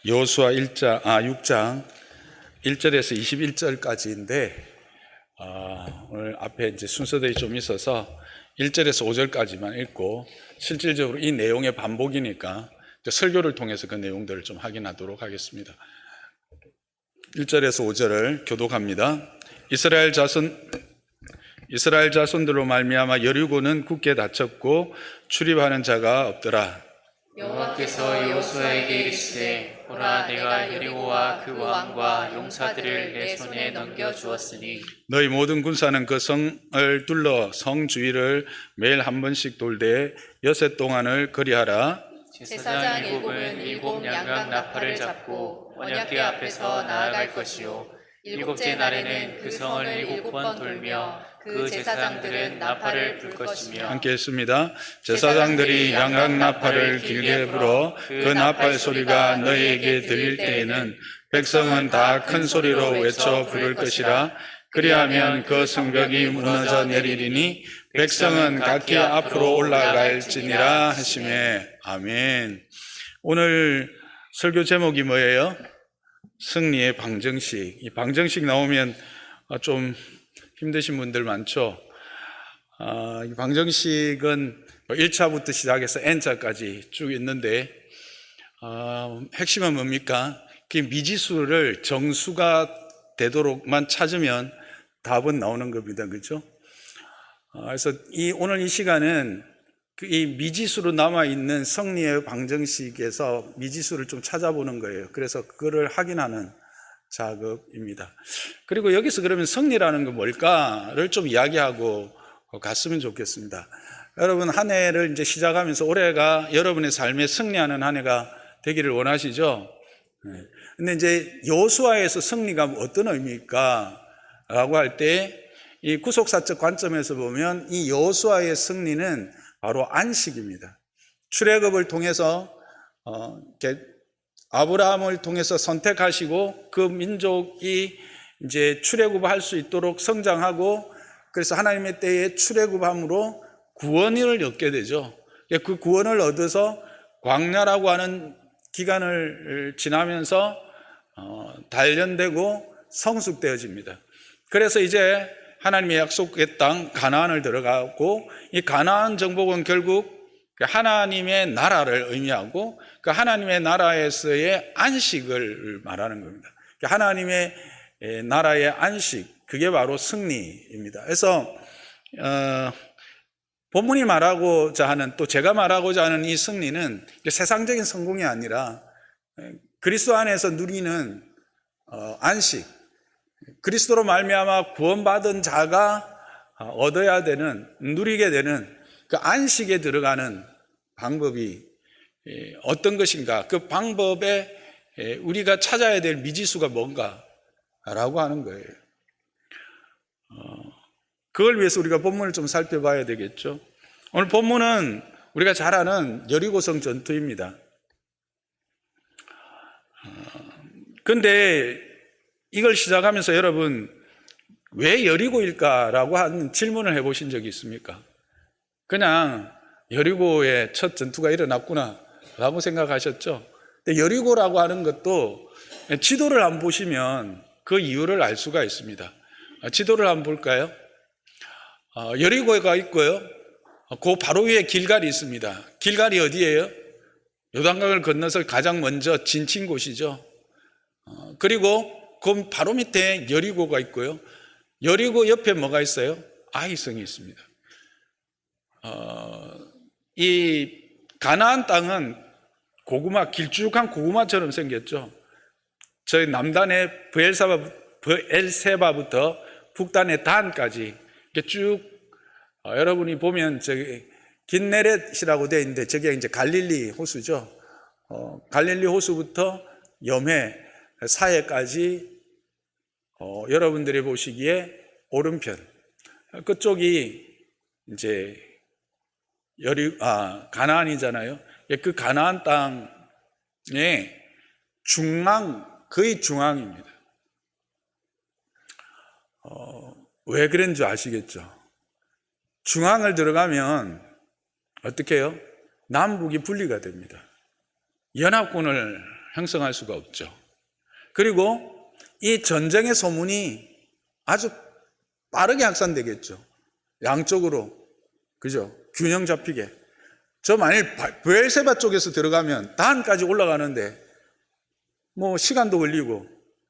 여호수아 6장 1절에서 21절까지인데 오늘 앞에 이제 순서들이 좀 있어서 1절에서 5절까지만 읽고 실질적으로 이 내용의 반복이니까 설교를 통해서 그 내용들을 좀 확인하도록 하겠습니다. 1절에서 5절을 교독합니다. 이스라엘 자손들로 말미암아 여리고는 굳게 닫혔고 출입하는 자가 없더라. 여호와께서 여호수아에게 이르시되 보라 내가 여리고와 그 왕과 용사들을 내 손에 넘겨 주었으니 너희 모든 군사는 그 성을 둘러 성 주위를 매일 한 번씩 돌되 여섯 동안을 거리하라. 제사장 7은 7 양각 나팔을 잡고 언약궤 앞에서 나아갈 것이요 일곱째 날에는 그 성을 7번 돌며 그 제사장들은 나팔을 불 것이며 함께 했습니다. 제사장들이 양각 나팔을 길게 불어 그 나팔 소리가 너희에게 들릴 때에는 백성은 다 큰 소리로 외쳐 부를 것이라. 그리하면 그 성벽이 무너져 내리리니 백성은 각기 앞으로 올라갈지니라 하시매. 아멘. 오늘 설교 제목이 뭐예요? 승리의 방정식. 이 방정식 나오면 좀 힘드신 분들 많죠. 이 방정식은 1차부터 시작해서 n차까지 쭉 있는데 핵심은 뭡니까? 그 미지수를 정수가 되도록만 찾으면 답은 나오는 겁니다. 그렇죠? 그래서 오늘 이 시간은 이 미지수로 남아있는 성리의 방정식에서 미지수를 좀 찾아보는 거예요. 그래서 그거를 확인하는 작업입니다. 그리고 여기서 그러면 성리라는 건 뭘까를 좀 이야기하고 갔으면 좋겠습니다. 여러분 한 해를 이제 시작하면서 올해가 여러분의 삶에 승리하는 한 해가 되기를 원하시죠? 근데 이제 여호수아에서 승리가 어떤 의미일까? 라고 할 때 이 구속사적 관점에서 보면 이 여호수아의 승리는 바로 안식입니다. 출애굽을 통해서 아브라함을 통해서 선택하시고 그 민족이 이제 출애굽을 할 수 있도록 성장하고 그래서 하나님의 때에 출애굽함으로 구원을 얻게 되죠. 그 구원을 얻어서 광야라고 하는 기간을 지나면서 단련되고 성숙되어집니다. 그래서 이제 하나님의 약속의 땅 가나안을 들어가고 이 가나안 정복은 결국 하나님의 나라를 의미하고 그 하나님의 나라에서의 안식을 말하는 겁니다. 하나님의 나라의 안식, 그게 바로 승리입니다. 그래서 본문이 말하고자 하는, 또 제가 말하고자 하는 이 승리는 세상적인 성공이 아니라 그리스도 안에서 누리는 안식, 그리스도로 말미암아 구원받은 자가 얻어야 되는, 누리게 되는 그 안식에 들어가는 방법이 어떤 것인가, 그 방법에 우리가 찾아야 될 미지수가 뭔가라고 하는 거예요. 그걸 위해서 우리가 본문을 좀 살펴봐야 되겠죠. 오늘 본문은 우리가 잘 아는 여리고성 전투입니다. 근데 이걸 시작하면서 여러분 왜 여리고일까라고 하는 질문을 해보신 적이 있습니까? 그냥 여리고의 첫 전투가 일어났구나 라고 생각하셨죠? 근데 여리고라고 하는 것도 지도를 한번 보시면 그 이유를 알 수가 있습니다. 지도를 한번 볼까요? 여리고가 있고요. 그 바로 위에 길갈이 있습니다. 길갈이 어디예요? 요단강을 건너서 가장 먼저 진친 곳이죠. 그리고 그 바로 밑에 여리고가 있고요. 여리고 옆에 뭐가 있어요? 아이성이 있습니다. 이 가나안 땅은 고구마, 길쭉한 고구마처럼 생겼죠. 저희 남단의 브엘세바부터 북단의 단까지 이렇게 쭉 여러분이 보면 저기 긴네렛이라고 되어 있는데 저게 이제 갈릴리 호수죠. 갈릴리 호수부터 염해 사해까지 여러분들이 보시기에 오른편 그쪽이 이제 가나안이잖아요. 그 가나안 땅의 거의 중앙입니다. 왜 그런 줄 아시겠죠? 중앙을 들어가면 어떻게 해요? 남북이 분리가 됩니다. 연합군을 형성할 수가 없죠. 그리고 이 전쟁의 소문이 아주 빠르게 확산되겠죠. 양쪽으로. 그죠? 균형 잡히게. 저 만일 브엘세바 쪽에서 들어가면 단까지 올라가는데 뭐 시간도 걸리고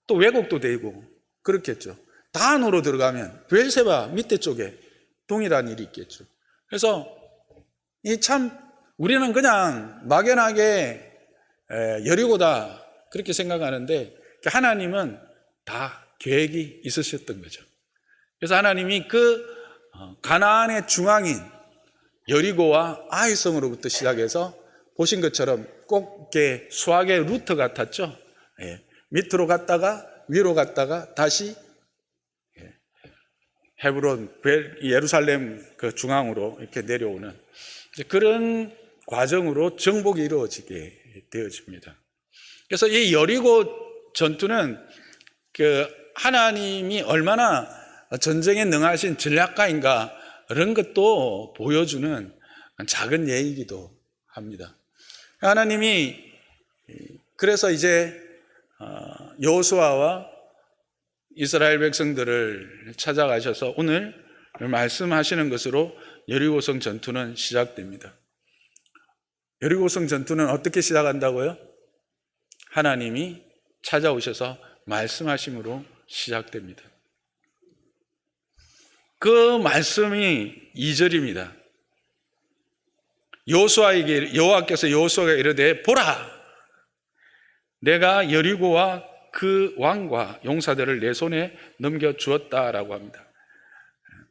또 왜곡도 되고 그렇겠죠. 단으로 들어가면 브엘세바 밑에 쪽에 동일한 일이 있겠죠. 그래서 이 참 우리는 그냥 막연하게 여리고다 그렇게 생각하는데 하나님은 다 계획이 있으셨던 거죠. 그래서 하나님이 그 가나안의 중앙인 여리고와 아이성으로부터 시작해서 보신 것처럼 꼭 이렇게 수학의 루트 같았죠. 밑으로 갔다가 위로 갔다가 다시 헤브론, 예루살렘 그 중앙으로 이렇게 내려오는 그런 과정으로 정복이 이루어지게 되어집니다. 그래서 이 여리고 전투는 그 하나님이 얼마나 전쟁에 능하신 전략가인가 그런 것도 보여주는 작은 예이기도 합니다. 하나님이 그래서 이제 여호수아와 이스라엘 백성들을 찾아가셔서 오늘 말씀하시는 것으로 여리고성 전투는 시작됩니다. 여리고성 전투는 어떻게 시작한다고요? 하나님이 찾아오셔서 말씀하심으로 시작됩니다. 그 말씀이 2절입니다. 여호와께서 여호수아가 이르되 보라, 내가 여리고와 그 왕과 용사들을 내 손에 넘겨주었다라고 합니다.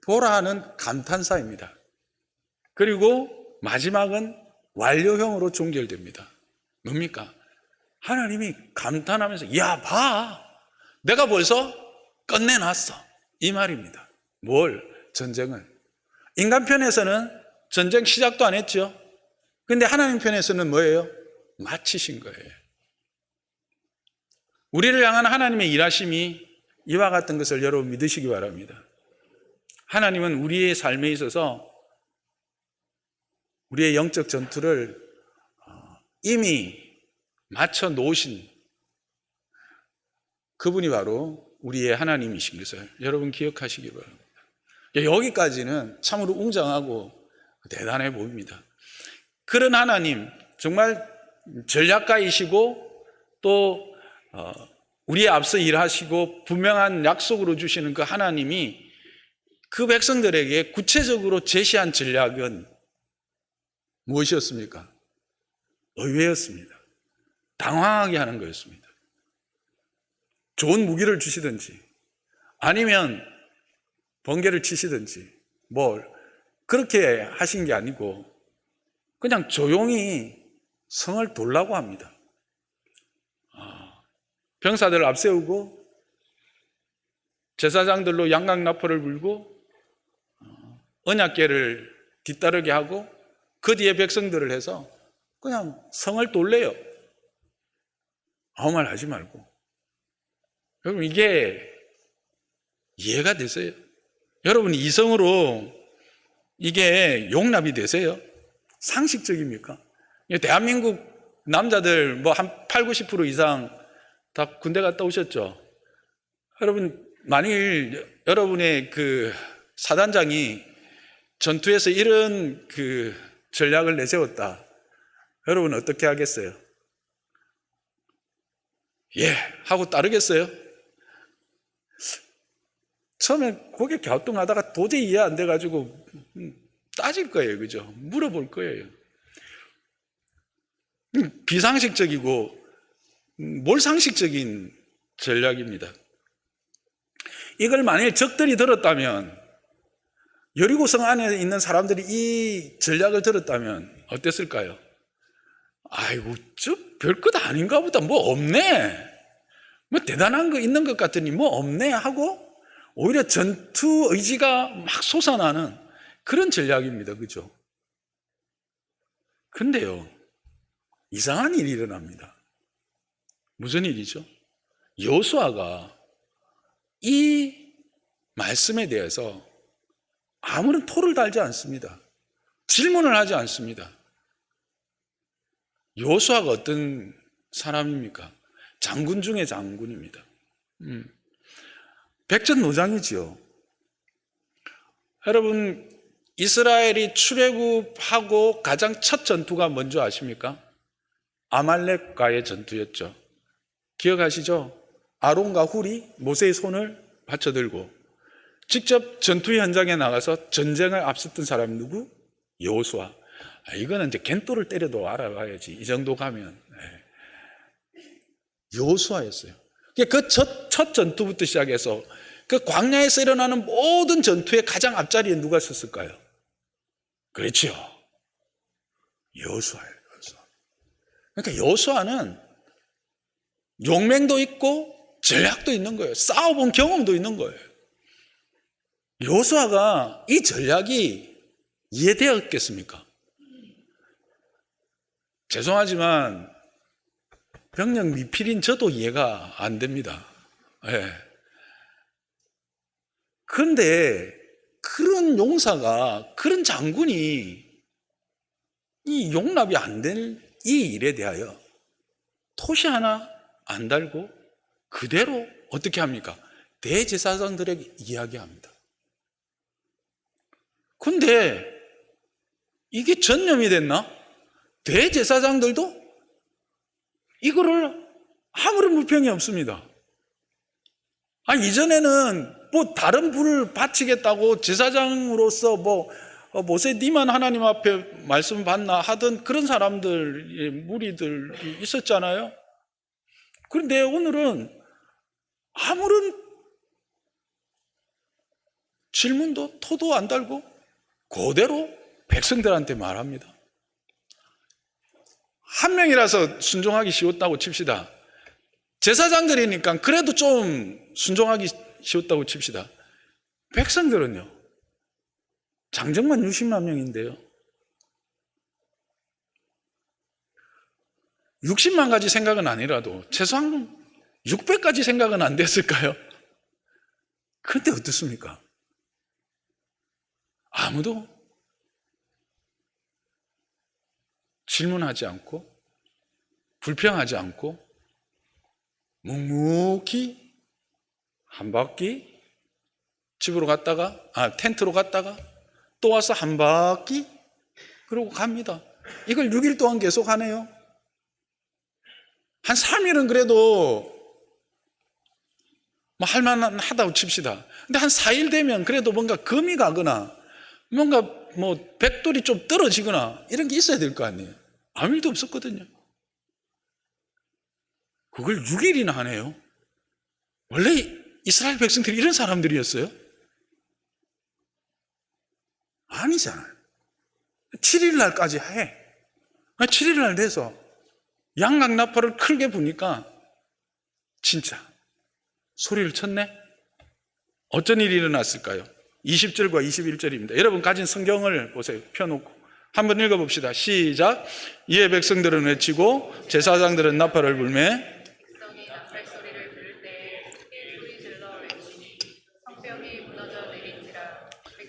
보라는 감탄사입니다. 그리고 마지막은 완료형으로 종결됩니다. 뭡니까? 하나님이 감탄하면서 야 봐, 내가 벌써 끝내놨어 이 말입니다. 뭘? 전쟁을. 인간 편에서는 전쟁 시작도 안 했죠. 근데 하나님 편에서는 뭐예요? 마치신 거예요. 우리를 향한 하나님의 일하심이 이와 같은 것을 여러분 믿으시기 바랍니다. 하나님은 우리의 삶에 있어서 우리의 영적 전투를 이미 맞춰 놓으신 그분이 바로 우리의 하나님이신 것을 여러분 기억하시기 바랍니다. 여기까지는 참으로 웅장하고 대단해 보입니다. 그런 하나님, 정말 전략가이시고 또 우리의 앞서 일하시고 분명한 약속으로 주시는 그 하나님이 그 백성들에게 구체적으로 제시한 전략은 무엇이었습니까? 의외였습니다. 당황하게 하는 거였습니다. 좋은 무기를 주시든지 아니면 번개를 치시든지 뭘 그렇게 하신 게 아니고 그냥 조용히 성을 돌라고 합니다. 병사들을 앞세우고 제사장들로 양강나팔을 불고 언약궤를 뒤따르게 하고 그 뒤에 백성들을 해서 그냥 성을 돌래요. 아무 말 하지 말고. 여러분 이게 이해가 되세요? 여러분 이성으로 이게 용납이 되세요? 상식적입니까? 대한민국 남자들 뭐 한 8, 90% 이상 다 군대 갔다 오셨죠? 여러분 만일 여러분의 그 사단장이 전투에서 이런 그 전략을 내세웠다. 여러분 어떻게 하겠어요? 예 하고 따르겠어요? 처음에 고개 갸우뚱하다가 도저히 이해 안 돼가지고 따질 거예요. 그죠? 물어볼 거예요. 비상식적이고 몰상식적인 전략입니다. 이걸 만일 적들이 들었다면, 여리고성 안에 있는 사람들이 이 전략을 들었다면 어땠을까요? 아이고 저 별것 아닌가 보다, 뭐 없네, 뭐 대단한 거 있는 것 같더니 뭐 없네 하고 오히려 전투 의지가 막 솟아나는 그런 전략입니다. 그죠? 근데요 이상한 일이 일어납니다. 무슨 일이죠? 여호수아가 이 말씀에 대해서 아무런 토를 달지 않습니다. 질문을 하지 않습니다. 여호수아가 어떤 사람입니까? 장군 중에 장군입니다. 백전노장이지요. 여러분, 이스라엘이 출애굽하고 가장 첫 전투가 뭔지 아십니까? 아말렉과의 전투였죠. 기억하시죠? 아론과 훌이 모세의 손을 받쳐들고 직접 전투 현장에 나가서 전쟁을 앞섰던 사람이 누구? 여호수아. 이거는 이제 겐또를 때려도 알아봐야지. 이 정도 가면. 여호수아였어요. 그 첫 전투부터 시작해서 그 광야에서 일어나는 모든 전투의 가장 앞자리에 누가 섰을까요? 그렇죠. 여호수아예요. 그러니까 여호수아는 용맹도 있고 전략도 있는 거예요. 싸워본 경험도 있는 거예요. 여호수아가 이 전략이 이해되었겠습니까? 죄송하지만 병력 미필인 저도 이해가 안 됩니다. 그런데 그런 용사가, 그런 장군이 이 용납이 안 될 이 일에 대하여 토시 하나 안 달고 그대로 어떻게 합니까? 대제사장들에게 이야기합니다. 근데 이게 전염이 됐나? 대제사장들도 이거를 아무런 불평이 없습니다. 이전에는 뭐 다른 불을 바치겠다고 제사장으로서 모세 니만 하나님 앞에 말씀 받나 하던 그런 사람들의 무리들이 있었잖아요. 그런데 오늘은 아무런 질문도 토도 안 달고 그대로 백성들한테 말합니다. 한 명이라서 순종하기 쉬웠다고 칩시다. 제사장들이니까 그래도 좀 순종하기 쉬웠다고 칩시다. 백성들은요, 장정만 60만 명인데요, 60만 가지 생각은 아니라도 최소한 600가지 생각은 안 됐을까요? 그런데 어떻습니까? 아무도 질문하지 않고 불평하지 않고 묵묵히 한 바퀴 집으로 갔다가 텐트로 갔다가 또 와서 한 바퀴 그러고 갑니다. 이걸 6일 동안 계속 하네요. 한 3일은 그래도 할만하다고 칩시다. 근데 한 4일 되면 그래도 뭔가 금이 가거나 뭔가 백돌이 좀 떨어지거나 이런 게 있어야 될 거 아니에요. 아무 일도 없었거든요. 그걸 6일이나 하네요. 원래 이스라엘 백성들이 이런 사람들이었어요? 아니잖아요. 7일 날까지 해. 7일 날 돼서 양각나팔을 크게 부니까 진짜 소리를 쳤네? 어쩐 일이 일어났을까요? 20절과 21절입니다. 여러분 가진 성경을 보세요. 펴놓고 한번 읽어봅시다. 시작. 이에 백성들은 외치고 제사장들은 나팔을 불매 백성이 나팔 소리를 들을 때에 소리 질러 외치니 성벽이 무너져 내린지라.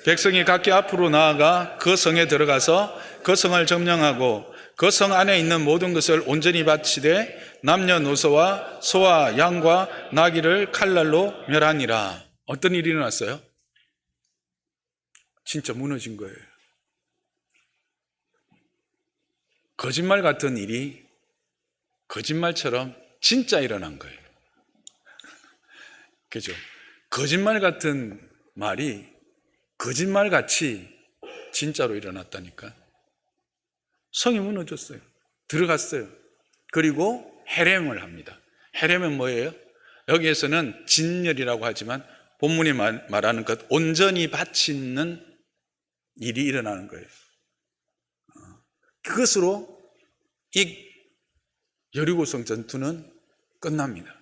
백성이 각기 앞으로 나아가 그 성에 들어가서 그 성을 점령하고 그 성 안에 있는 모든 것을 온전히 바치되 남녀노소와 소와 양과 나귀를 칼날로 멸하니라. 어떤 일이 일어났어요? 진짜 무너진 거예요. 거짓말 같은 일이 거짓말처럼 진짜 일어난 거예요. 그죠? 거짓말 같은 말이 거짓말같이 진짜로 일어났다니까. 성이 무너졌어요. 들어갔어요. 그리고 헤렘을 합니다. 헤렘은 뭐예요? 여기에서는 진멸이라고 하지만 본문이 말하는 것 온전히 바치는 일이 일어나는 거예요. 그것으로 이 여리고성 전투는 끝납니다.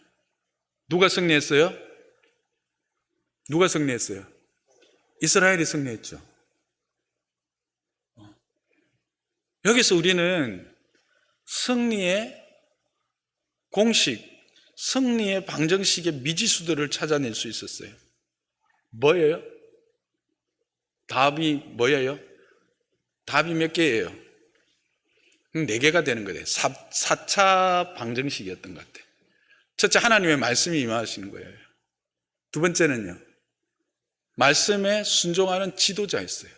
누가 승리했어요? 누가 승리했어요? 이스라엘이 승리했죠. 여기서 우리는 승리의 공식, 승리의 방정식의 미지수들을 찾아낼 수 있었어요. 뭐예요? 답이 뭐예요? 답이 몇 개예요? 네 개가 되는 거예요. 4차 방정식이었던 것 같아요. 첫째, 하나님의 말씀이 임하시는 거예요. 두 번째는요, 말씀에 순종하는 지도자였어요.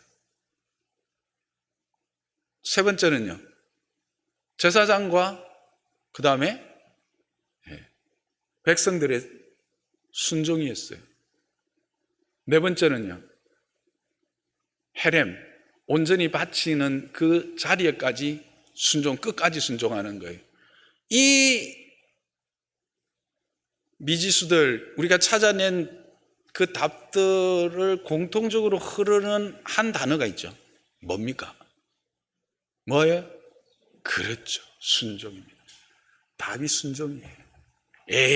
세 번째는요, 제사장과 그 다음에 백성들의 순종이었어요. 네 번째는요, 헤렘, 온전히 바치는 그 자리에까지 끝까지 순종하는 거예요. 이 미지수들, 우리가 찾아낸 그 답들을 공통적으로 흐르는 한 단어가 있죠. 뭡니까? 뭐예요? 그렇죠. 순종입니다. 답이 순종이에요.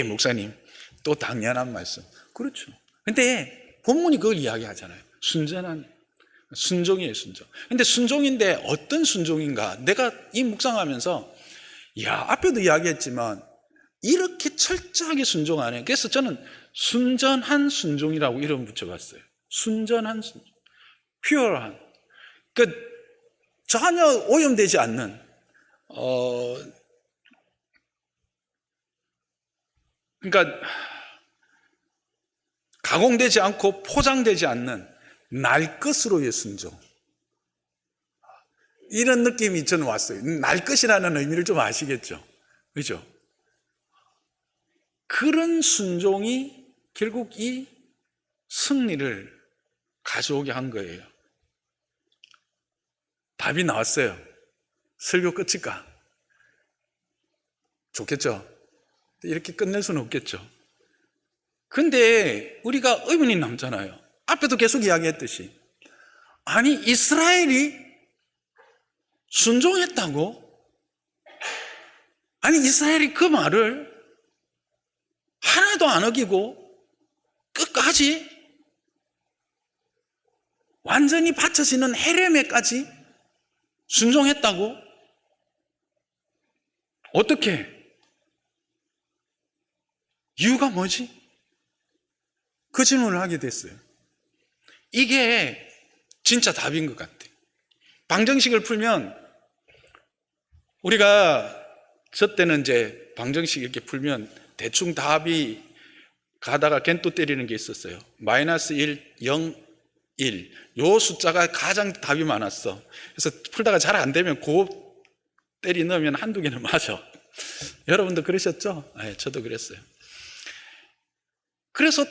목사님, 또 당연한 말씀. 그렇죠. 근데 본문이 그걸 이야기하잖아요. 순종이에요, 순종. 근데 순종인데 어떤 순종인가? 내가 이 묵상하면서, 앞에도 이야기했지만, 이렇게 철저하게 순종하네. 그래서 저는 순전한 순종이라고 이름 붙여봤어요. 순전한 순종. 퓨어한. 전혀 오염되지 않는, 그러니까, 가공되지 않고 포장되지 않는 날 것으로의 순종. 이런 느낌이 저는 왔어요. 날 것이라는 의미를 좀 아시겠죠? 그죠? 그런 순종이 결국 이 승리를 가져오게 한 거예요. 답이 나왔어요. 설교 끝일까? 좋겠죠? 이렇게 끝낼 수는 없겠죠. 근데 우리가 의문이 남잖아요. 앞에도 계속 이야기했듯이, 아니 이스라엘이 순종했다고? 아니 이스라엘이 그 말을 하나도 안 어기고 끝까지 완전히 바쳐지는 헤레메까지 순종했다고? 어떻게? 이유가 뭐지? 그 질문을 하게 됐어요. 이게 진짜 답인 것 같아요. 방정식을 풀면, 우리가 저 때는 이제 방정식 이렇게 풀면 대충 답이 가다가 겐또 때리는 게 있었어요. 마이너스 1, 0, 1. 요 숫자가 가장 답이 많았어. 그래서 풀다가 잘 안 되면 고 때리 넣으면 한두 개는 맞아. 여러분도 그러셨죠? 네, 저도 그랬어요. 그래서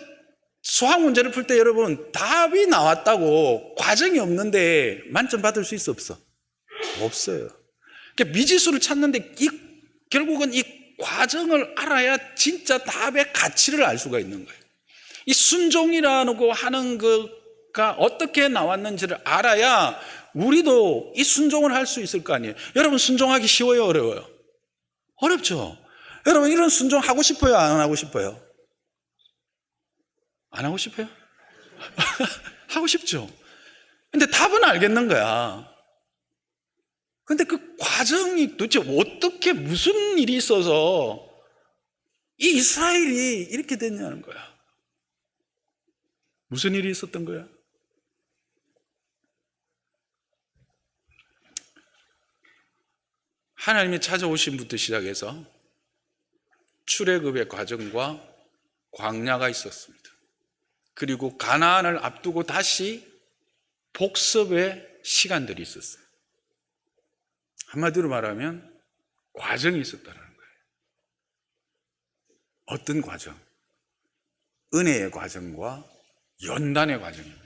수학 문제를 풀 때 여러분, 답이 나왔다고 과정이 없는데 만점 받을 수 있어, 없어? 없어요. 그러니까 미지수를 찾는데 결국은 이 과정을 알아야 진짜 답의 가치를 알 수가 있는 거예요. 이 순종이라고 하는 거가 어떻게 나왔는지를 알아야 우리도 이 순종을 할 수 있을 거 아니에요. 여러분, 순종하기 쉬워요, 어려워요? 어렵죠? 여러분, 이런 순종 하고 싶어요, 안 하고 싶어요? 안 하고 싶어요? 하고 싶죠. 근데 답은 알겠는 거야. 근데 그 과정이 도대체 어떻게, 무슨 일이 있어서 이 이스라엘이 이렇게 됐냐는 거야. 무슨 일이 있었던 거야? 하나님이 찾아오신부터 시작해서 출애굽의 과정과 광야가 있었습니다. 그리고 가나안을 앞두고 다시 복습의 시간들이 있었어요. 한마디로 말하면 과정이 있었다는 거예요. 어떤 과정? 은혜의 과정과 연단의 과정입니다.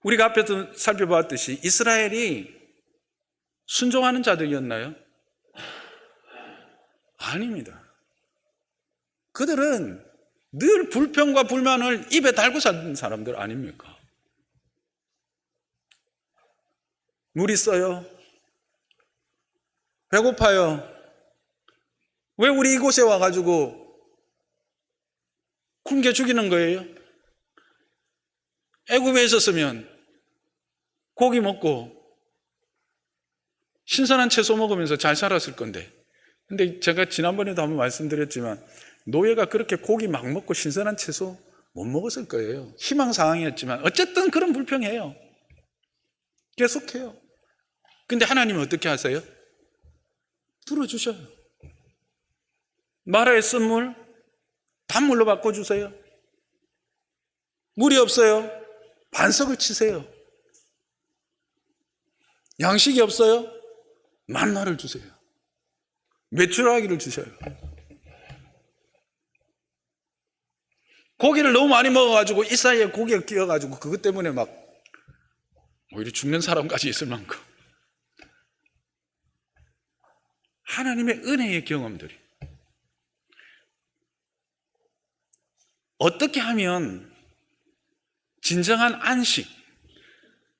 우리가 앞에서 살펴봤듯이 이스라엘이 순종하는 자들이었나요? 아닙니다. 그들은 늘 불평과 불만을 입에 달고 사는 사람들 아닙니까? 물 있어요? 배고파요? 왜 우리 이곳에 와가지고 굶겨 죽이는 거예요? 애굽에 있었으면 고기 먹고 신선한 채소 먹으면서 잘 살았을 건데, 근데 제가 지난번에도 한번 말씀드렸지만 노예가 그렇게 고기 막 먹고 신선한 채소 못 먹었을 거예요. 희망사항이었지만 어쨌든 그런 불평해요. 계속해요. 근데 하나님은 어떻게 하세요? 들어주셔요. 마라에 쓴 물 단물로 바꿔주세요. 물이 없어요. 반석을 치세요. 양식이 없어요. 만나를 주세요. 메추라기를 주셔요. 고기를 너무 많이 먹어가지고 이 사이에 고기가 끼어가지고 그것 때문에 막 오히려 죽는 사람까지 있을 만큼 하나님의 은혜의 경험들이 어떻게 하면 진정한 안식,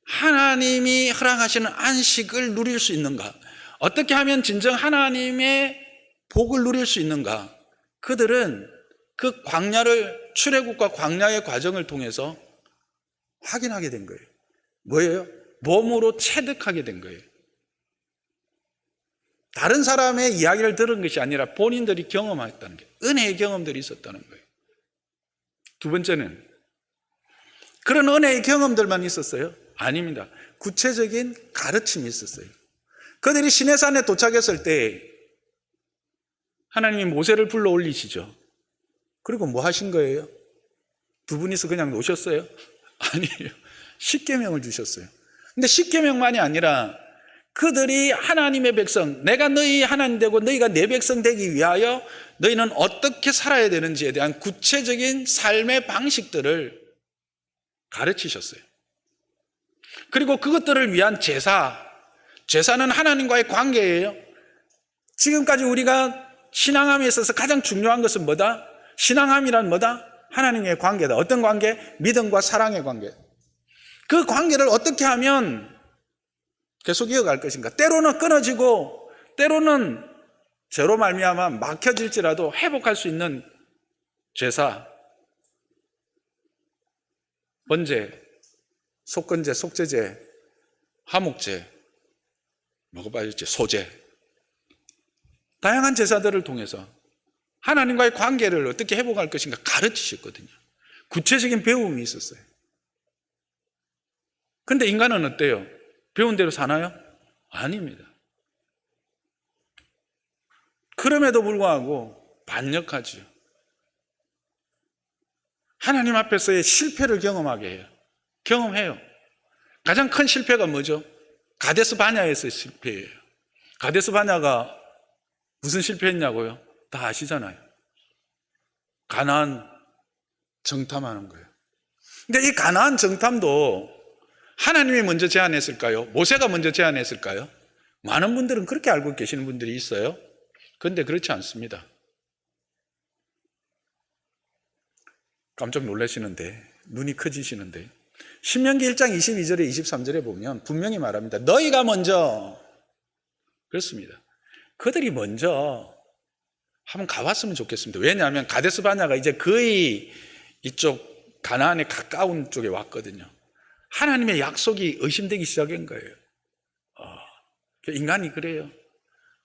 하나님이 허락하시는 안식을 누릴 수 있는가? 어떻게 하면 진정 하나님의 복을 누릴 수 있는가? 그들은 그 광야를, 출애굽과 광야의 과정을 통해서 확인하게 된 거예요. 뭐예요? 몸으로 체득하게 된 거예요. 다른 사람의 이야기를 들은 것이 아니라 본인들이 경험했다는 게, 은혜의 경험들이 있었다는 거예요. 두 번째는 그런 은혜의 경험들만 있었어요? 아닙니다. 구체적인 가르침이 있었어요. 그들이 시내산에 도착했을 때 하나님이 모세를 불러 올리시죠. 그리고 뭐 하신 거예요? 두 분이서 그냥 노셨어요? 아니에요. 십계명을 주셨어요. 근데 십계명만이 아니라 그들이 하나님의 백성, 내가 너희 하나님 되고 너희가 내 백성 되기 위하여 너희는 어떻게 살아야 되는지에 대한 구체적인 삶의 방식들을 가르치셨어요. 그리고 그것들을 위한 제사는 하나님과의 관계예요. 지금까지 우리가 신앙함에 있어서 가장 중요한 것은 뭐다? 신앙함이란 뭐다? 하나님의 관계다. 어떤 관계? 믿음과 사랑의 관계. 그 관계를 어떻게 하면 계속 이어갈 것인가? 때로는 끊어지고 때로는 죄로 말미암아 막혀질지라도 회복할 수 있는 제사, 번제, 속건제, 속죄제, 화목제, 먹어봐야지, 소제, 다양한 제사들을 통해서 하나님과의 관계를 어떻게 회복할 것인가 가르치셨거든요. 구체적인 배움이 있었어요. 근데 인간은 어때요? 배운 대로 사나요? 아닙니다. 그럼에도 불구하고 반역하죠. 하나님 앞에서의 실패를 경험하게 해요. 경험해요. 가장 큰 실패가 뭐죠? 가데스 바냐에서의 실패예요. 가데스 바냐가 무슨 실패했냐고요? 다 아시잖아요. 가나안 정탐하는 거예요. 근데 이 가나안 정탐도 하나님이 먼저 제안했을까요? 모세가 먼저 제안했을까요? 많은 분들은 그렇게 알고 계시는 분들이 있어요. 그런데 그렇지 않습니다. 깜짝 놀라시는데, 눈이 커지시는데, 신명기 1장 22절에 23절에 보면 분명히 말합니다. 너희가 먼저, 그렇습니다. 그들이 먼저 한번 가봤으면 좋겠습니다. 왜냐하면 가데스 바냐가 이제 거의 이쪽 가나안에 가까운 쪽에 왔거든요. 하나님의 약속이 의심되기 시작한 거예요. 인간이 그래요.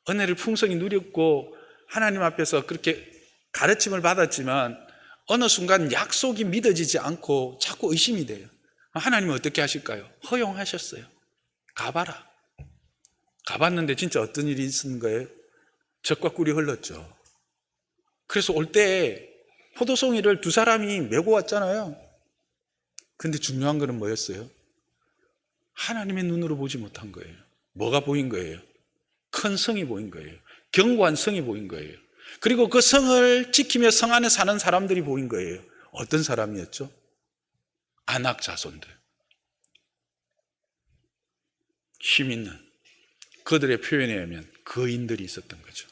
은혜를 풍성히 누렸고 하나님 앞에서 그렇게 가르침을 받았지만 어느 순간 약속이 믿어지지 않고 자꾸 의심이 돼요. 하나님은 어떻게 하실까요? 허용하셨어요. 가봐라. 가봤는데 진짜 어떤 일이 있는 거예요? 젖과 꿀이 흘렀죠. 그래서 올 때 포도송이를 두 사람이 메고 왔잖아요. 근데 중요한 거는 뭐였어요? 하나님의 눈으로 보지 못한 거예요. 뭐가 보인 거예요? 큰 성이 보인 거예요. 견고한 성이 보인 거예요. 그리고 그 성을 지키며 성 안에 사는 사람들이 보인 거예요. 어떤 사람이었죠? 안악 자손들. 힘 있는, 그들의 표현에 의하면 거인들이 있었던 거죠.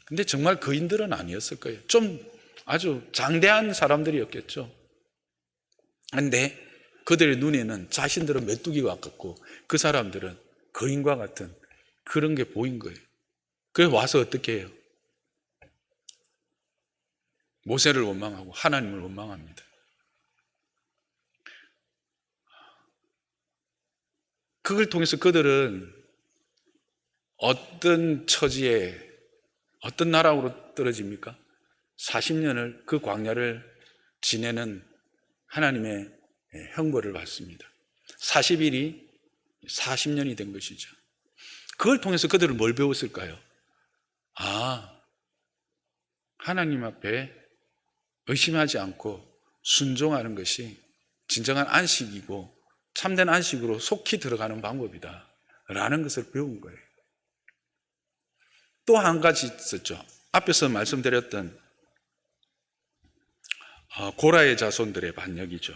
근데 정말 거인들은 아니었을 거예요. 좀 아주 장대한 사람들이었겠죠. 근데 그들의 눈에는 자신들은 메뚜기와 같고 그 사람들은 거인과 같은 그런 게 보인 거예요. 그래서 와서 어떻게 해요? 모세를 원망하고 하나님을 원망합니다. 그걸 통해서 그들은 어떤 처지에, 어떤 나라로 떨어집니까? 40년을 그 광야를 지내는 하나님의 형벌을 받습니다. 40일이 40년이 된 것이죠. 그걸 통해서 그들은 뭘 배웠을까요? 아, 하나님 앞에 의심하지 않고 순종하는 것이 진정한 안식이고 참된 안식으로 속히 들어가는 방법이다 라는 것을 배운 거예요. 또 한 가지 있었죠. 앞에서 말씀드렸던 고라의 자손들의 반역이죠.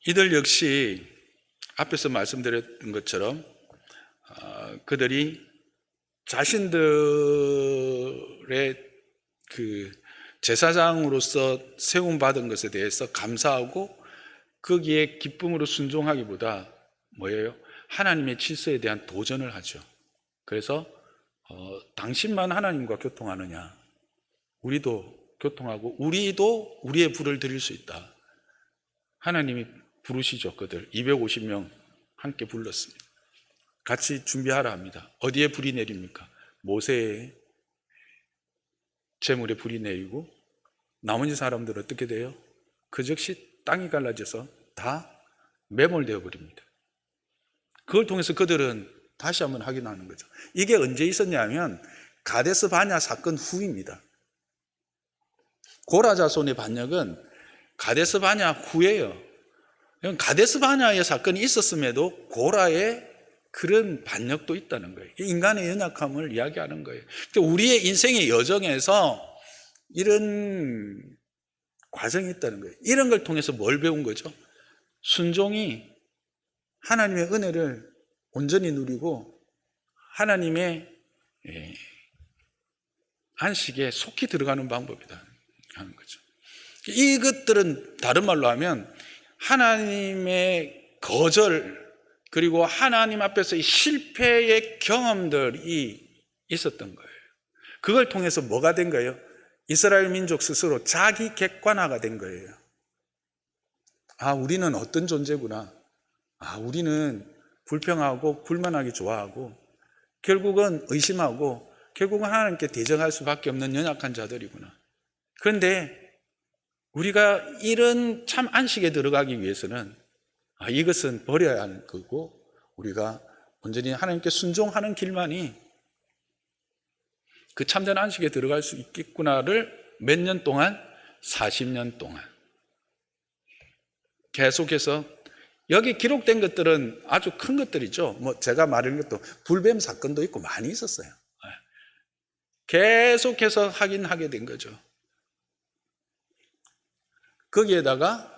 이들 역시 앞에서 말씀드렸던 것처럼 그들이 자신들의 그 제사장으로서 세움받은 것에 대해서 감사하고 거기에 기쁨으로 순종하기보다 뭐예요? 하나님의 질서에 대한 도전을 하죠. 그래서 당신만 하나님과 교통하느냐? 우리도 교통하고 우리도 우리의 불을 드릴 수 있다. 하나님이 부르시죠. 그들 250명 함께 불렀습니다. 같이 준비하라 합니다. 어디에 불이 내립니까? 모세의 재물에 불이 내리고 나머지 사람들은 어떻게 돼요? 그 즉시 땅이 갈라져서 다 매몰되어 버립니다. 그걸 통해서 그들은 다시 한번 확인하는 거죠. 이게 언제 있었냐면 가데스 바냐 사건 후입니다. 고라 자손의 반역은 가데스 바냐 후예요. 가데스 바냐의 사건이 있었음에도 고라의 그런 반역도 있다는 거예요. 인간의 연약함을 이야기하는 거예요. 우리의 인생의 여정에서 이런 과정이 있다는 거예요. 이런 걸 통해서 뭘 배운 거죠? 순종이 하나님의 은혜를 온전히 누리고 하나님의 안식에 속히 들어가는 방법이다 하는 거죠. 이것들은 다른 말로 하면 하나님의 거절 그리고 하나님 앞에서의 실패의 경험들이 있었던 거예요. 그걸 통해서 뭐가 된 거예요? 이스라엘 민족 스스로 자기 객관화가 된 거예요. 아, 우리는 어떤 존재구나. 아, 우리는 불평하고 불만하기 좋아하고 결국은 의심하고 결국은 하나님께 대적할 수밖에 없는 연약한 자들이구나. 그런데 우리가 이런 참 안식에 들어가기 위해서는 이것은 버려야 하는 거고 우리가 온전히 하나님께 순종하는 길만이 그 참된 안식에 들어갈 수 있겠구나를 몇 년 동안? 40년 동안 계속해서 여기 기록된 것들은 아주 큰 것들이죠. 뭐 제가 말한 것도 불뱀 사건도 있고 많이 있었어요. 계속해서 확인하게 된 거죠. 거기에다가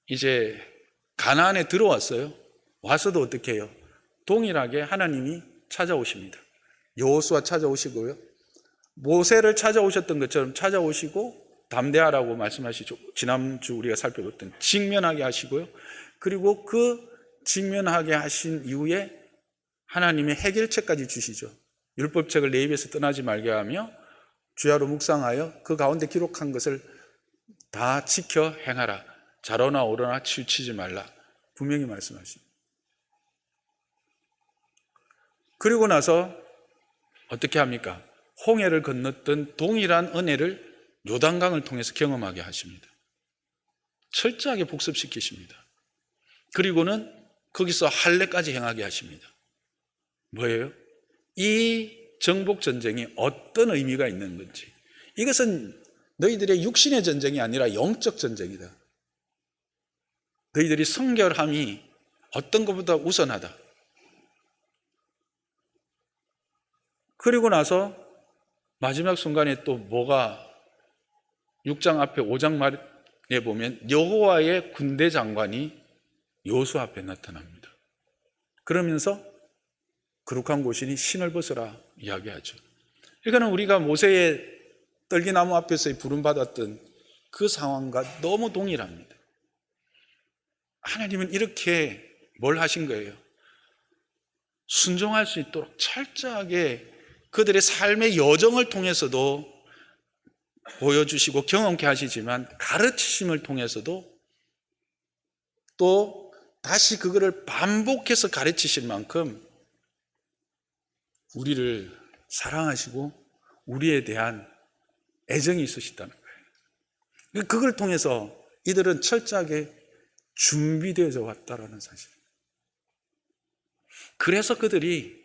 이제 가나안에 들어왔어요. 와서도 어떻게 해요? 동일하게 하나님이 찾아오십니다. 여호수아 찾아오시고요. 모세를 찾아오셨던 것처럼 찾아오시고 담대하라고 말씀하시죠. 지난주 우리가 살펴봤던 직면하게 하시고요. 그리고 그 직면하게 하신 이후에 하나님의 해결책까지 주시죠. 율법책을 내 입에서 떠나지 말게 하며 주야로 묵상하여 그 가운데 기록한 것을 다 지켜 행하라. 좌로나 우로나 치우치지 말라. 분명히 말씀하십니다. 그리고 나서 어떻게 합니까? 홍해를 건넜던 동일한 은혜를 요단강을 통해서 경험하게 하십니다. 철저하게 복습시키십니다. 그리고는 거기서 할례까지 행하게 하십니다. 뭐예요? 이 정복 전쟁이 어떤 의미가 있는 건지. 이것은 너희들의 육신의 전쟁이 아니라 영적 전쟁이다. 너희들이 성결함이 어떤 것보다 우선하다. 그리고 나서 마지막 순간에 또 뭐가 6장 앞에 5장 말에 보면 여호와의 군대 장관이 여호수아 앞에 나타납니다. 그러면서 거룩한 곳이니 신을 벗으라 이야기하죠. 이거는 우리가 모세의 떨기나무 앞에서 부름받았던 그 상황과 너무 동일합니다. 하나님은 이렇게 뭘 하신 거예요? 순종할 수 있도록 철저하게 그들의 삶의 여정을 통해서도 보여주시고 경험케 하시지만 가르치심을 통해서도 또 다시 그거를 반복해서 가르치실 만큼 우리를 사랑하시고 우리에 대한 애정이 있으시다는 거예요. 그걸 통해서 이들은 철저하게 준비되어져 왔다라는 사실. 그래서 그들이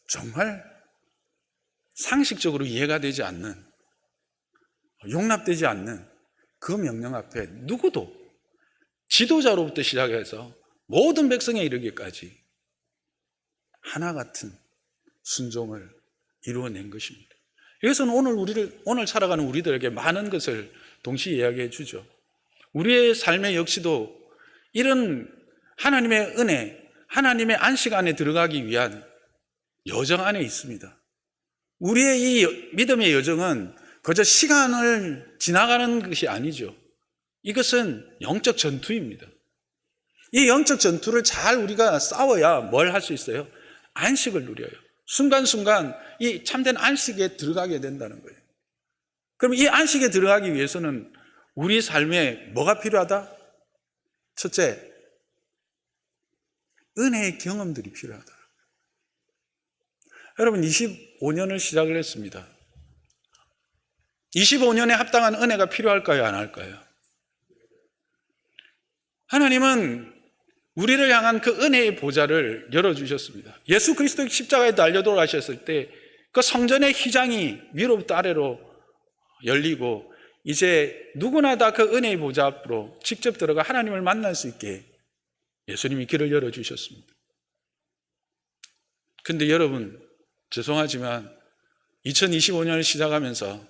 정말 상식적으로 이해가 되지 않는, 용납되지 않는 그 명령 앞에 누구도 지도자로부터 시작해서 모든 백성에 이르기까지 하나 같은 순종을 이루어낸 것입니다. 이것은 오늘 살아가는 우리들에게 많은 것을 동시에 이야기해 주죠. 우리의 삶의 역시도 이런 하나님의 은혜, 하나님의 안식 안에 들어가기 위한 여정 안에 있습니다. 우리의 이 믿음의 여정은 그저 시간을 지나가는 것이 아니죠. 이것은 영적 전투입니다. 이 영적 전투를 잘 우리가 싸워야 뭘 할 수 있어요? 안식을 누려요. 순간순간 이 참된 안식에 들어가게 된다는 거예요. 그럼 이 안식에 들어가기 위해서는 우리 삶에 뭐가 필요하다? 첫째, 은혜의 경험들이 필요하다. 여러분, 25년을 시작을 했습니다. 25년에 합당한 은혜가 필요할까요? 안 할까요? 하나님은 우리를 향한 그 은혜의 보좌를 열어주셨습니다. 예수 그리스도의 십자가에 달려 돌아가셨을 때 그 성전의 휘장이 위로부터 아래로 열리고 이제 누구나 다 그 은혜의 보좌 앞으로 직접 들어가 하나님을 만날 수 있게 예수님이 길을 열어주셨습니다. 근데 여러분, 죄송하지만 2025년을 시작하면서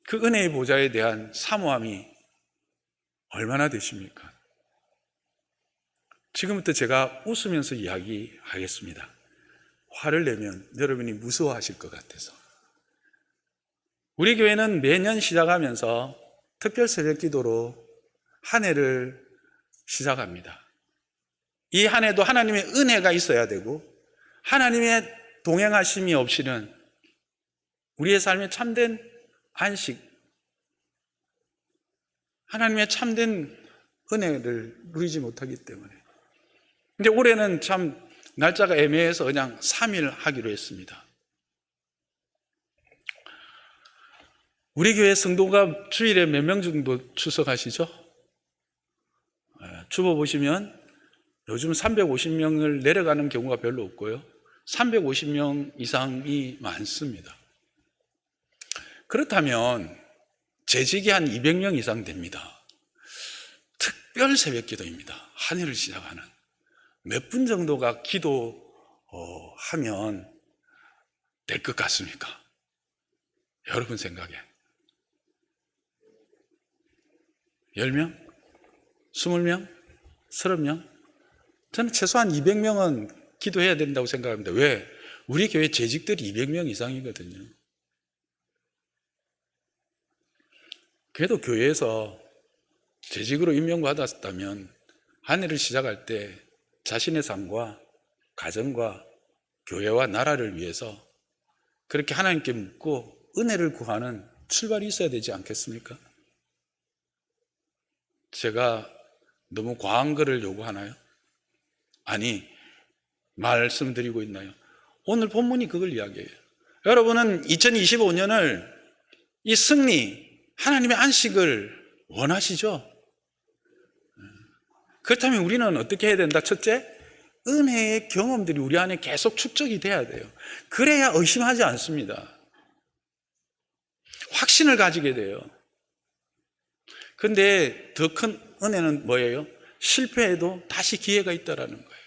그 은혜의 보좌에 대한 사모함이 얼마나 되십니까? 지금부터 제가 웃으면서 이야기하겠습니다. 화를 내면 여러분이 무서워하실 것 같아서. 우리 교회는 매년 시작하면서 특별 새벽 기도로 한 해를 시작합니다. 이 한 해도 하나님의 은혜가 있어야 되고 하나님의 동행하심이 없이는 우리의 삶에 참된 안식, 하나님의 참된 은혜를 누리지 못하기 때문에. 근데 올해는 참 날짜가 애매해서 그냥 3일 하기로 했습니다. 우리 교회 성도가 주일에 몇 명 정도 출석하시죠? 주보 보시면 요즘 350명을 내려가는 경우가 별로 없고요. 350명 이상이 많습니다. 그렇다면 재직이 한 200명 이상 됩니다. 특별 새벽 기도입니다. 한 해를 시작하는. 몇 분 정도가 기도하면 될 것 같습니까? 여러분 생각에 10명? 20명? 30명? 저는 최소한 200명은 기도해야 된다고 생각합니다. 왜? 우리 교회 재직들이 200명 이상이거든요. 그래도 교회에서 재직으로 임명받았다면 한 해를 시작할 때 자신의 삶과 가정과 교회와 나라를 위해서 그렇게 하나님께 묻고 은혜를 구하는 출발이 있어야 되지 않겠습니까? 제가 너무 과한 거를 요구하나요? 아니, 말씀드리고 있나요? 오늘 본문이 그걸 이야기해요. 여러분은 2025년을 이 승리, 하나님의 안식을 원하시죠? 그렇다면 우리는 어떻게 해야 된다? 첫째, 은혜의 경험들이 우리 안에 계속 축적이 돼야 돼요. 그래야 의심하지 않습니다. 확신을 가지게 돼요. 근데 더 큰 은혜는 뭐예요? 실패해도 다시 기회가 있다라는 거예요.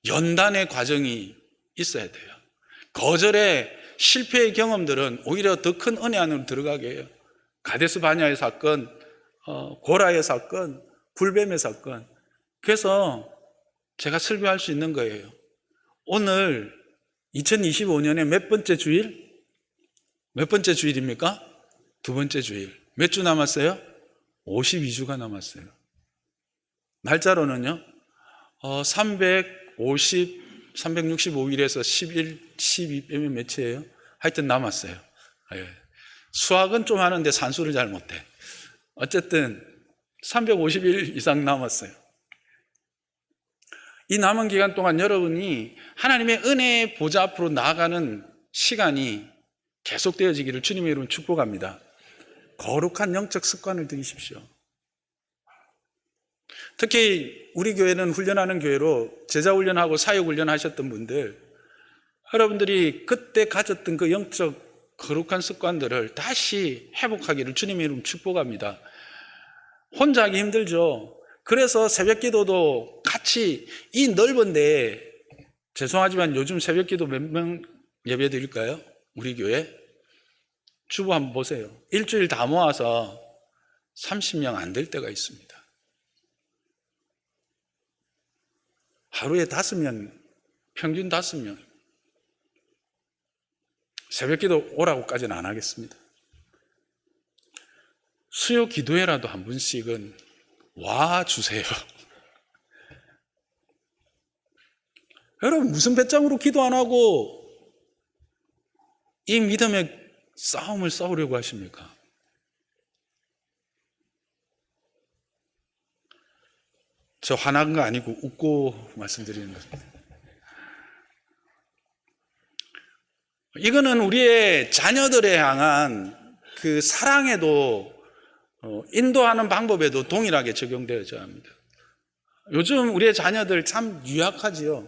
연단의 과정이 있어야 돼요. 거절의 실패의 경험들은 오히려 더 큰 은혜 안으로 들어가게 해요. 가데스 바냐의 사건, 고라의 사건, 불뱀의 사건. 그래서 제가 설교할 수 있는 거예요. 오늘 2025년의 몇 번째 주일? 몇 번째 주일입니까? 두 번째 주일. 몇 주 남았어요? 52주가 남았어요. 날짜로는요, 365일에서 11, 12 빼면 몇이에요? 하여튼 남았어요. 예. 수학은 좀 하는데 산수를 잘 못해. 어쨌든 350일 이상 남았어요. 이 남은 기간 동안 여러분이 하나님의 은혜의 보좌 앞으로 나아가는 시간이 계속되어지기를 주님의 이름으로 축복합니다. 거룩한 영적 습관을 들이십시오. 특히 우리 교회는 훈련하는 교회로 제자 훈련하고 사역 훈련하셨던 분들, 여러분들이 그때 가졌던 그 영적 거룩한 습관들을 다시 회복하기를 주님의 이름 축복합니다. 혼자 하기 힘들죠. 그래서 새벽 기도도 같이 이 넓은 데에, 죄송하지만 요즘 새벽 기도 몇 명 예배 드릴까요? 우리 교회? 주보 한번 보세요. 일주일 다 모아서 30명 안 될 때가 있습니다. 하루에 5명, 평균 5명. 새벽 기도 오라고까지는 안 하겠습니다. 수요 기도회라도 한 분씩은 와 주세요. 여러분, 무슨 배짱으로 기도 안 하고 이 믿음의 싸움을 싸우려고 하십니까? 저 화난 거 아니고 웃고 말씀드리는 겁니다. 이거는 우리의 자녀들에 향한 그 사랑에도 인도하는 방법에도 동일하게 적용되어야 합니다. 요즘 우리의 자녀들 참 유약하지요.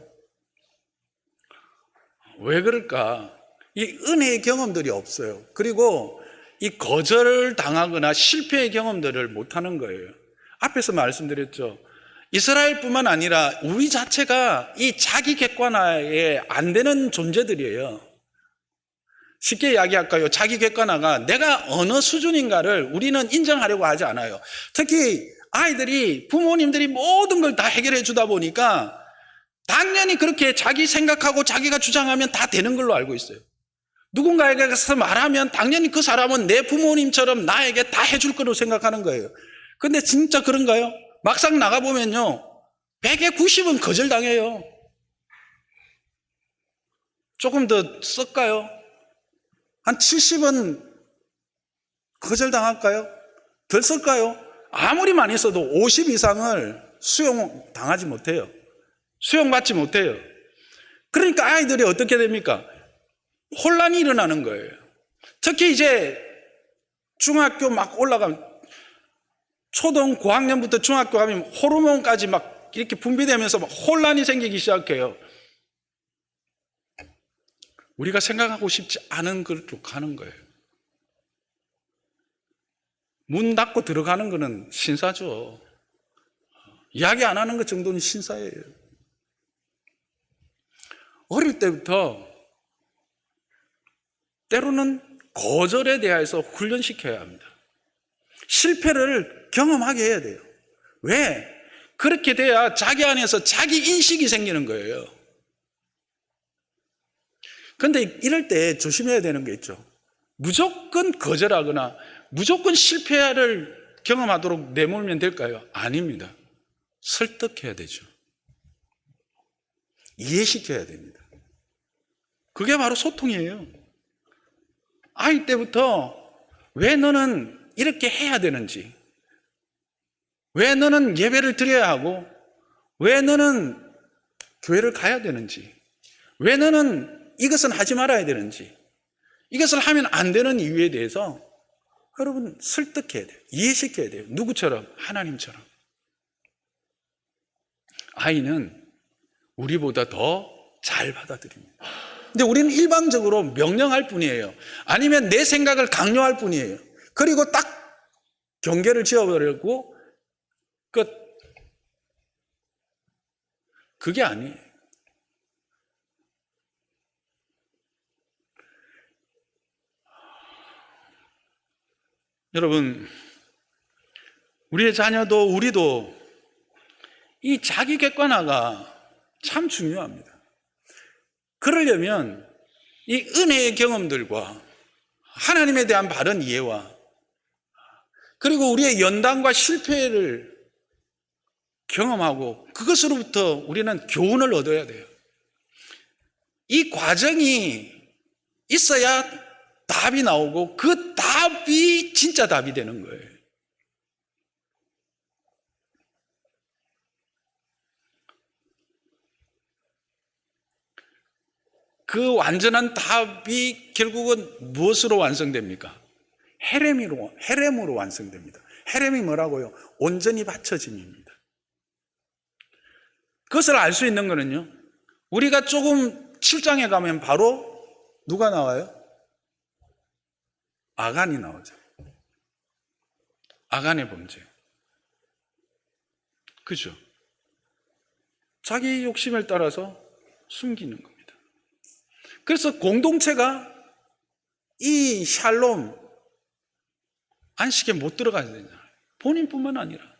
왜 그럴까? 이 은혜의 경험들이 없어요. 그리고 이 거절을 당하거나 실패의 경험들을 못하는 거예요. 앞에서 말씀드렸죠. 이스라엘뿐만 아니라 우리 자체가 이 자기 객관화에 안 되는 존재들이에요. 쉽게 이야기할까요? 자기 객관화가 내가 어느 수준인가를 우리는 인정하려고 하지 않아요. 특히 아이들이 부모님들이 모든 걸 다 해결해 주다 보니까 당연히 그렇게 자기 생각하고 자기가 주장하면 다 되는 걸로 알고 있어요. 누군가에게 가서 말하면 당연히 그 사람은 내 부모님처럼 나에게 다 해줄 거로 생각하는 거예요. 근데 진짜 그런가요? 막상 나가보면요, 100에 90은 거절당해요. 조금 더 쓸까요? 한 70은 거절당할까요? 덜 쓸까요? 아무리 많이 써도 50 이상을 수용당하지 못해요. 수용받지 못해요. 그러니까 아이들이 어떻게 됩니까? 혼란이 일어나는 거예요. 특히 이제 중학교 막 올라가면, 초등 고학년부터 중학교 가면 호르몬까지 막 이렇게 분비되면서 막 혼란이 생기기 시작해요. 우리가 생각하고 싶지 않은 걸로 가는 거예요. 문 닫고 들어가는 거는 신사죠. 이야기 안 하는 것 정도는 신사예요. 어릴 때부터 때로는 거절에 대해서 훈련시켜야 합니다. 실패를 경험하게 해야 돼요. 왜? 그렇게 돼야 자기 안에서 자기 인식이 생기는 거예요. 그런데 이럴 때 조심해야 되는 게 있죠. 무조건 거절하거나 무조건 실패를 경험하도록 내몰면 될까요? 아닙니다. 설득해야 되죠. 이해시켜야 됩니다. 그게 바로 소통이에요. 아이 때부터 왜 너는 이렇게 해야 되는지, 왜 너는 예배를 드려야 하고, 왜 너는 교회를 가야 되는지, 왜 너는 이것은 하지 말아야 되는지, 이것을 하면 안 되는 이유에 대해서 여러분 설득해야 돼요. 이해시켜야 돼요. 누구처럼? 하나님처럼. 아이는 우리보다 더 잘 받아들입니다. 근데 우리는 일방적으로 명령할 뿐이에요. 아니면 내 생각을 강요할 뿐이에요. 그리고 딱 경계를 지어버리고 끝. 그게 아니에요. 여러분, 우리의 자녀도 우리도 이 자기 객관화가 참 중요합니다. 그러려면 이 은혜의 경험들과 하나님에 대한 바른 이해와 그리고 우리의 연단과 실패를 경험하고 그것으로부터 우리는 교훈을 얻어야 돼요. 이 과정이 있어야 답이 나오고 그 답이 진짜 답이 되는 거예요. 그 완전한 답이 결국은 무엇으로 완성됩니까? 헤렘으로 완성됩니다. 헤렘이 뭐라고요? 온전히 받쳐짐입니다. 그것을 알 수 있는 거는요, 우리가 조금 7장에 가면 바로 누가 나와요? 아간이 나오죠. 아간의 범죄. 그죠? 자기 욕심을 따라서 숨기는 겁니다. 그래서 공동체가 이 샬롬, 안식에 못 들어가야 되잖아요. 본인뿐만 아니라.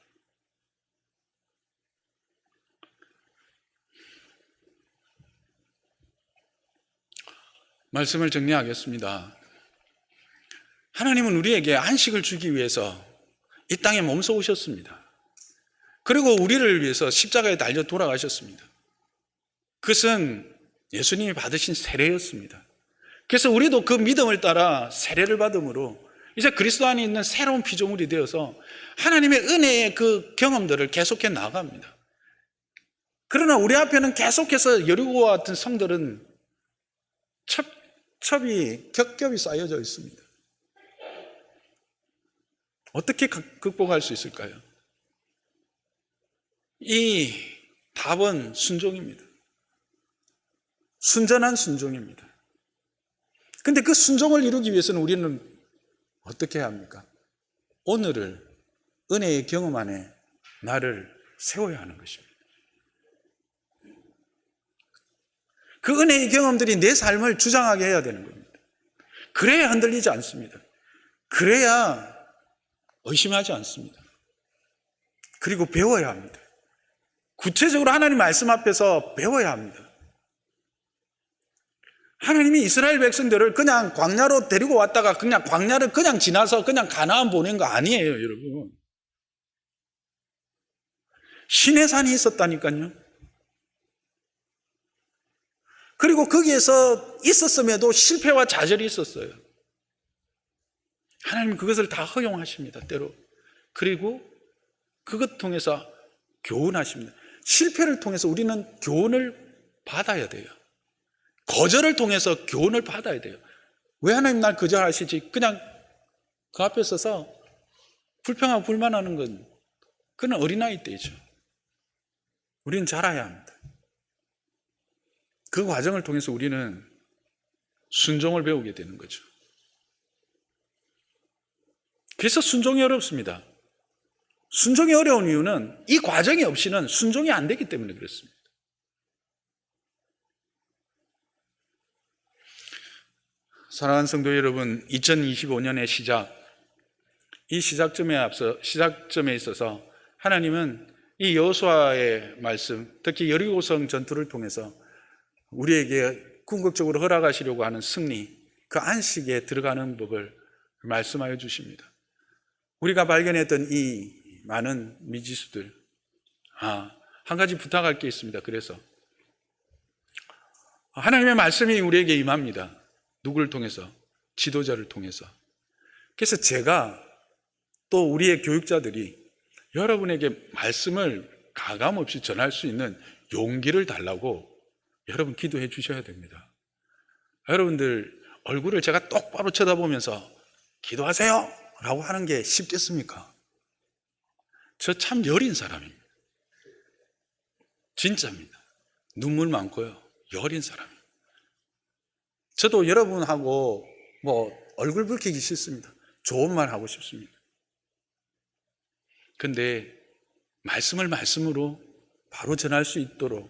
말씀을 정리하겠습니다. 하나님은 우리에게 안식을 주기 위해서 이 땅에 몸소 오셨습니다. 그리고 우리를 위해서 십자가에 달려 돌아가셨습니다. 그것은 예수님이 받으신 세례였습니다. 그래서 우리도 그 믿음을 따라 세례를 받음으로 이제 그리스도 안에 있는 새로운 피조물이 되어서 하나님의 은혜의 그 경험들을 계속해 나갑니다. 그러나 우리 앞에는 계속해서 여리고와 같은 성들은 첩이 겹겹이 쌓여져 있습니다. 어떻게 극복할 수 있을까요? 이 답은 순종입니다. 순전한 순종입니다. 근데 그 순종을 이루기 위해서는 우리는 어떻게 해야 합니까? 오늘을 은혜의 경험 안에 나를 세워야 하는 것입니다. 그 은혜의 경험들이 내 삶을 주장하게 해야 되는 겁니다. 그래야 흔들리지 않습니다. 그래야 의심하지 않습니다. 그리고 배워야 합니다. 구체적으로 하나님 말씀 앞에서 배워야 합니다. 하나님이 이스라엘 백성들을 그냥 광야로 데리고 왔다가 그냥 광야를 그냥 지나서 그냥 가나안 보낸 거 아니에요, 여러분. 시내산이 있었다니까요. 그리고 거기에서 있었음에도 실패와 좌절이 있었어요. 하나님 그것을 다 허용하십니다, 때로. 그리고 그것 통해서 교훈하십니다. 실패를 통해서 우리는 교훈을 받아야 돼요. 거절을 통해서 교훈을 받아야 돼요. 왜 하나님 날 거절하시지? 그냥 그 앞에 서서 불평하고 불만하는 건 그건 어린아이 때죠. 우리는 자라야 합니다. 그 과정을 통해서 우리는 순종을 배우게 되는 거죠. 그래서 순종이 어렵습니다. 순종이 어려운 이유는 이 과정이 없이는 순종이 안 되기 때문에 그렇습니다. 사랑하는 성도 여러분, 2025년의 시작, 이 시작점에 있어서 하나님은 이 여호수아의 말씀, 특히 여리고성 전투를 통해서 우리에게 궁극적으로 허락하시려고 하는 승리, 그 안식에 들어가는 법을 말씀하여 주십니다. 우리가 발견했던 이 많은 미지수들, 한 가지 부탁할 게 있습니다. 그래서 하나님의 말씀이 우리에게 임합니다. 누구를 통해서? 지도자를 통해서. 그래서 제가 또 우리의 교육자들이 여러분에게 말씀을 가감없이 전할 수 있는 용기를 달라고 여러분 기도해 주셔야 됩니다. 여러분들 얼굴을 제가 똑바로 쳐다보면서 기도하세요 라고 하는 게 쉽겠습니까? 저 참 여린 사람입니다. 진짜입니다. 눈물 많고요. 여린 사람입니다. 저도 여러분하고 얼굴 붉히기 싫습니다. 좋은 말 하고 싶습니다. 근데 말씀을 말씀으로 바로 전할 수 있도록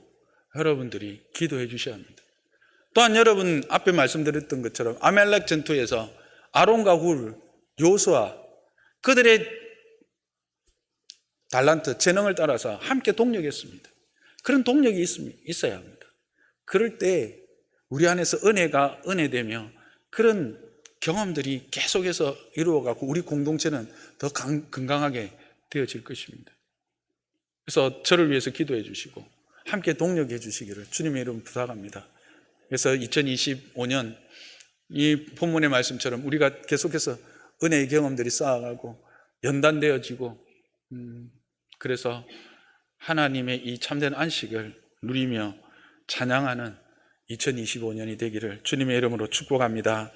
여러분들이 기도해 주셔야 합니다. 또한 여러분 앞에 말씀드렸던 것처럼 아멜렉 전투에서 아론과 훌, 여호수아 그들의 달란트, 재능을 따라서 함께 동력했습니다. 그런 동력이 있어야 합니다. 그럴 때 우리 안에서 은혜가 은혜되며 그런 경험들이 계속해서 이루어가고 우리 공동체는 더 건강하게 되어질 것입니다. 그래서 저를 위해서 기도해 주시고 함께 동력해 주시기를 주님의 이름 부탁합니다. 그래서 2025년 이 본문의 말씀처럼 우리가 계속해서 은혜의 경험들이 쌓아가고 연단되어지고 그래서 하나님의 이 참된 안식을 누리며 찬양하는 2025년이 되기를 주님의 이름으로 축복합니다.